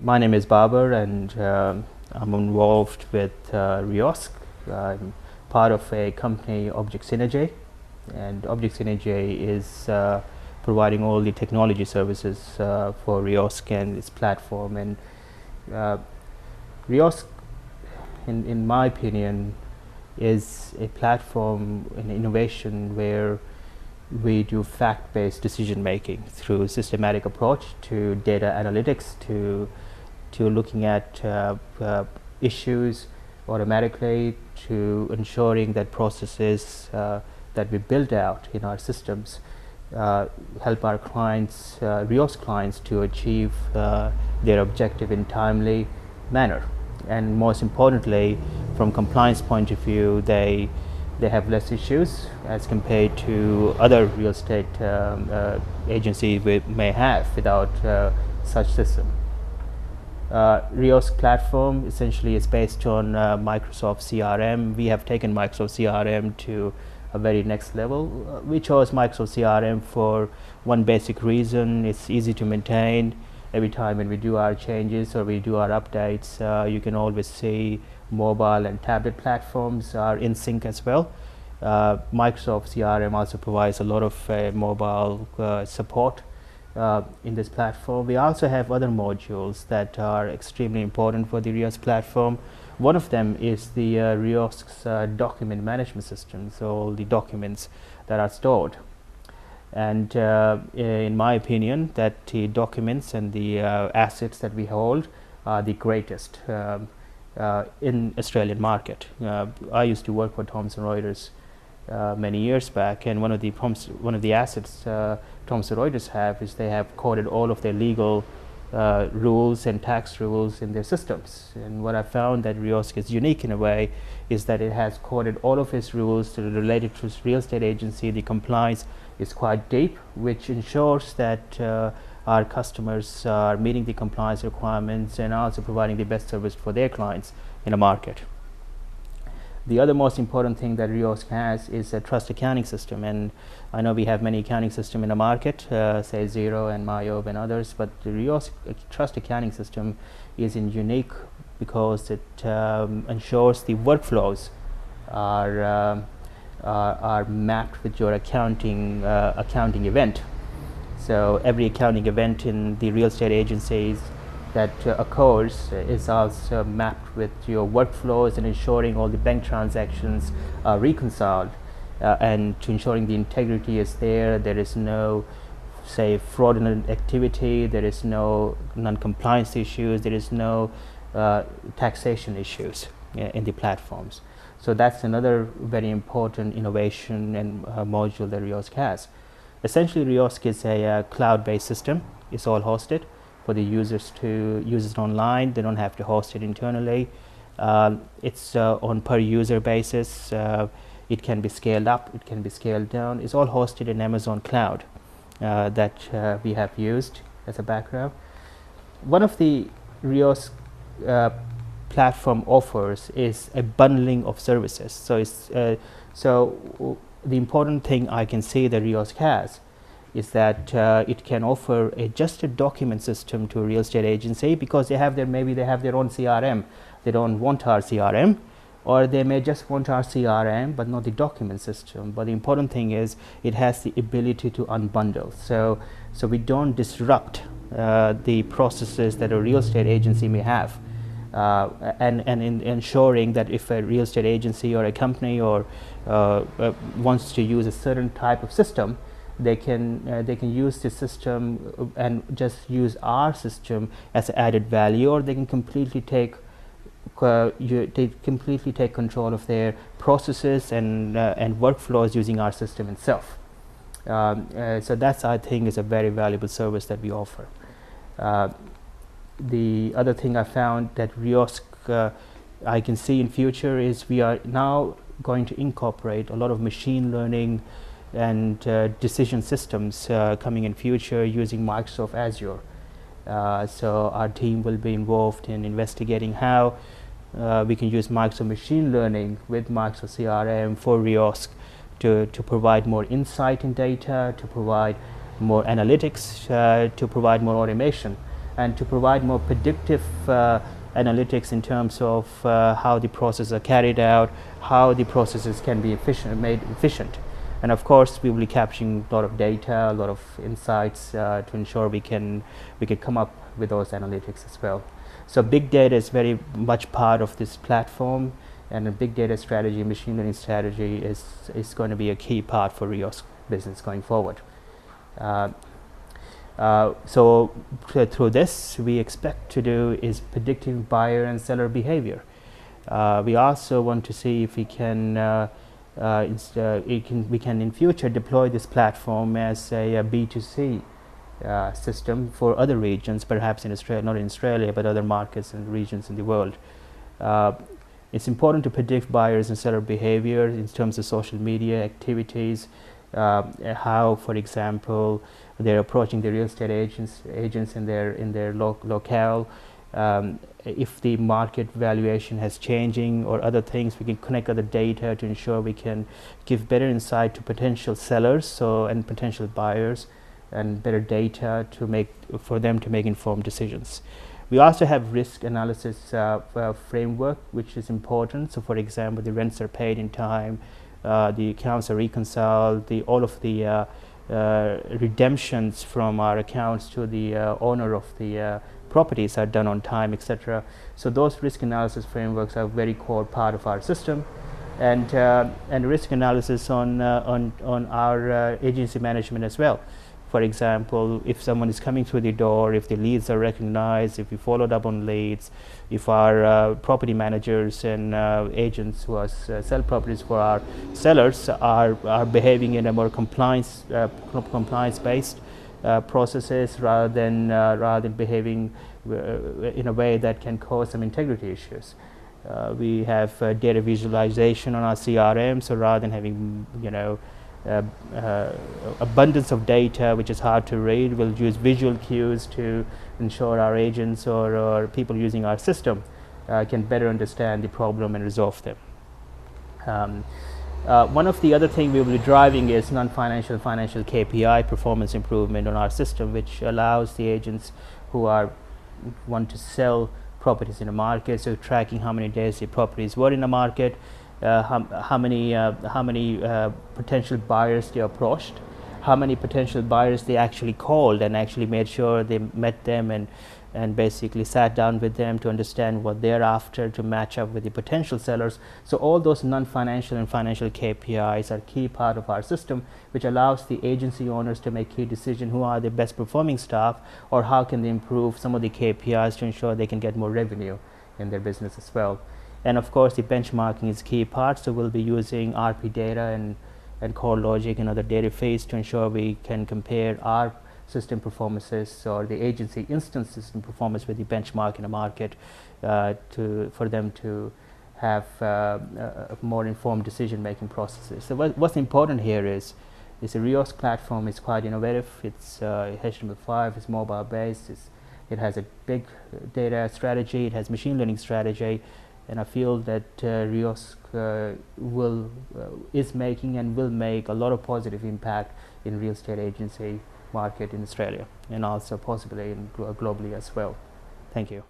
My name is Babar, and I'm involved with REOSK. I'm part of a company, Object Synergy, and Object Synergy is providing all the technology services for REOSK and its platform. And REOSK, in my opinion, is a platform, an innovation where we do fact-based decision making through systematic approach to data analytics, to looking at issues automatically, to ensuring that processes that we build out in our systems help our clients, REOSK clients, to achieve their objective in timely manner. And most importantly, from compliance point of view, they have less issues as compared to other real estate agencies we may have without such system. REOSK platform essentially is based on Microsoft CRM. We have taken Microsoft CRM to a very next level. We chose Microsoft CRM for one basic reason: it's easy to maintain. Every time when we do our changes or we do our updates, you can always see mobile and tablet platforms are in sync as well. Microsoft CRM also provides a lot of mobile support in this platform. We also have other modules that are extremely important for the REOSK platform. One of them is the REOSK's document management system, so all the documents that are stored. And in my opinion, that the documents and the assets that we hold are the greatest in Australian market. I used to work for Thomson Reuters many years back, and one of the assets Thomson Reuters have is they have coded all of their legal rules and tax rules in their systems. And what I found that REOSK is unique in a way is that it has coded all of its rules related to real estate agency. The compliance is quite deep, which ensures that our customers are meeting the compliance requirements and also providing the best service for their clients in the market. The other most important thing that REOSK has is a trust accounting system, and I know we have many accounting systems in the market, say Xero and Myob and others, but the REOSK trust accounting system is unique because it ensures the workflows are mapped with your accounting event. So every accounting event in the real estate agencies that occurs is also mapped with your workflows and ensuring all the bank transactions are reconciled and to ensuring the integrity is there. There is no, say, fraudulent activity, there is no non-compliance issues, there is no taxation issues in the platforms. So that's another very important innovation and module that REOSK has. Essentially, REOSK is a cloud-based system. It's all hosted for the users to use it online. They don't have to host it internally. It's on per user basis. It can be scaled up, it can be scaled down. It's all hosted in Amazon Cloud that we have used as a background. One of the REOSK platform offers is a bundling of services. So it's the important thing I can say that REOSK has is that it can offer just a document system to a real estate agency because maybe they have their own CRM. They don't want our CRM, or they may just want our CRM but not the document system. But the important thing is it has the ability to unbundle. So we don't disrupt the processes that a real estate agency may have. And in ensuring that if a real estate agency or a company or wants to use a certain type of system, they can use the system and just use our system as added value, or they can completely take control of their processes and workflows using our system itself. So that's, I think, is a very valuable service that we offer. The other thing I found that REOSK I can see in future is we are now going to incorporate a lot of machine learning and decision systems coming in future using Microsoft Azure. So our team will be involved in investigating how we can use Microsoft machine learning with Microsoft CRM for REOSK to provide more insight in data, to provide more analytics, to provide more automation and to provide more predictive analytics in terms of how the processes are carried out, how the processes can be made efficient. And of course, we will be capturing a lot of data, a lot of insights to ensure we can come up with those analytics as well. So big data is very much part of this platform, and a big data strategy, machine learning strategy is going to be a key part for REOSK business going forward. So through this, we expect to do is predicting buyer and seller behavior. We also want to see if we can we can in future deploy this platform as a B2C system for other regions, perhaps in Australia, not in Australia, but other markets and regions in the world. It's important to predict buyers and seller behavior in terms of social media activities, how, for example, they're approaching the real estate agents in their locale. If the market valuation has changing or other things, we can connect other data to ensure we can give better insight to potential sellers and potential buyers, and better data for them to make informed decisions. We also have risk analysis framework, which is important. So for example, the rents are paid in time, the accounts are reconciled, all of the redemptions from our accounts to the owner of the properties are done on time, etc. So those risk analysis frameworks are a very core part of our system, and risk analysis on our agency management as well. For example, if someone is coming through the door, if the leads are recognized, if we followed up on leads, if our property managers and agents who sell properties for our sellers are behaving in a more compliance-based processes rather than behaving in a way that can cause some integrity issues. We have data visualization on our CRM, so rather than having abundance of data which is hard to read, we'll use visual cues to ensure our agents or people using our system can better understand the problem and resolve them. One of the other things we will be driving is non-financial financial KPI performance improvement on our system, which allows the agents who want to sell properties in a market, so tracking how many days the properties were in the market, how many potential buyers they approached, how many potential buyers they actually called and actually made sure they met them and basically sat down with them to understand what they're after to match up with the potential sellers. So all those non-financial and financial KPIs are key part of our system, which allows the agency owners to make key decisions who are the best performing staff, or how can they improve some of the KPIs to ensure they can get more revenue in their business as well. And of course, the benchmarking is key part, so we'll be using RP data and core logic and other data feeds to ensure we can compare our system performances or the agency instance system performance with the benchmark in the market for them to have more informed decision-making processes. So what's important here is the REOSK platform is quite innovative. It's HTML5, it's mobile-based, it has a big data strategy, it has machine learning strategy, and I feel that REOSK is making and will make a lot of positive impact in real estate agency market in Australia, and also possibly globally as well. Thank you.